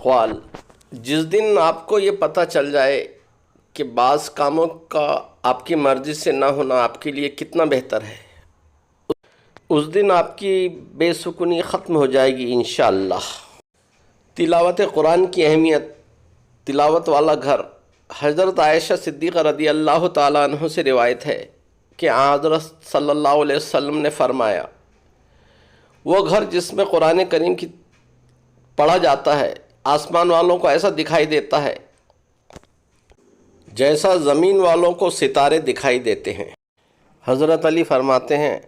اقوال۔ جس دن آپ کو یہ پتہ چل جائے کہ بعض کاموں کا آپ کی مرضی سے نہ ہونا آپ کے لیے کتنا بہتر ہے، اس دن آپ کی بے سکونی ختم ہو جائے گی انشاءاللہ۔ تلاوت قرآن کی اہمیت۔ تلاوت والا گھر۔ حضرت عائشہ صدیقہ رضی اللہ تعالیٰ عنہ سے روایت ہے کہ حضرت صلی اللہ علیہ وسلم نے فرمایا، وہ گھر جس میں قرآن کریم کی پڑھا جاتا ہے آسمان والوں کو ایسا دکھائی دیتا ہے جیسا زمین والوں کو ستارے دکھائی دیتے ہیں۔ حضرت علی فرماتے ہیں،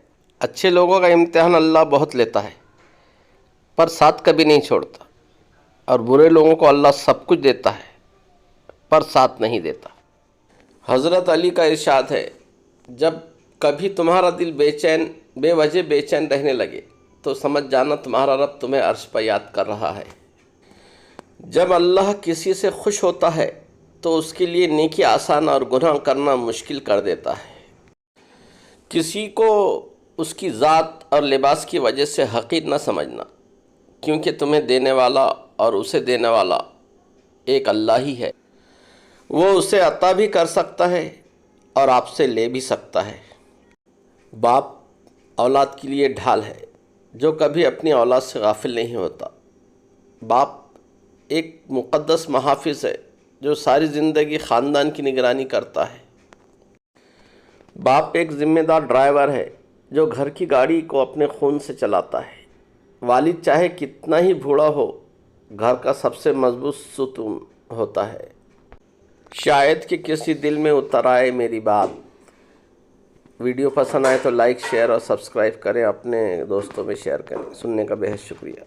اچھے لوگوں کا امتحان اللہ بہت لیتا ہے پر ساتھ کبھی نہیں چھوڑتا، اور برے لوگوں کو اللہ سب کچھ دیتا ہے پر ساتھ نہیں دیتا۔ حضرت علی کا ارشاد ہے، جب کبھی تمہارا دل بے وجہ بے چین رہنے لگے تو سمجھ جانا تمہارا رب تمہیں عرش پر یاد کر رہا ہے۔ جب اللہ کسی سے خوش ہوتا ہے تو اس کے لیے نیکی آسان اور گناہ کرنا مشکل کر دیتا ہے۔ کسی کو اس کی ذات اور لباس کی وجہ سے حقیر نہ سمجھنا، کیونکہ تمہیں دینے والا اور اسے دینے والا ایک اللہ ہی ہے۔ وہ اسے عطا بھی کر سکتا ہے اور آپ سے لے بھی سکتا ہے۔ باپ اولاد کے لیے ڈھال ہے جو کبھی اپنی اولاد سے غافل نہیں ہوتا۔ باپ ایک مقدس محافظ ہے جو ساری زندگی خاندان کی نگرانی کرتا ہے۔ باپ ایک ذمہ دار ڈرائیور ہے جو گھر کی گاڑی کو اپنے خون سے چلاتا ہے۔ والد چاہے کتنا ہی بوڑھا ہو، گھر کا سب سے مضبوط ستون ہوتا ہے۔ شاید کہ کسی دل میں اتر آئے میری بات۔ ویڈیو پسند آئے تو لائک، شیئر اور سبسکرائب کریں، اپنے دوستوں میں شیئر کریں۔ سننے کا بہت شکریہ۔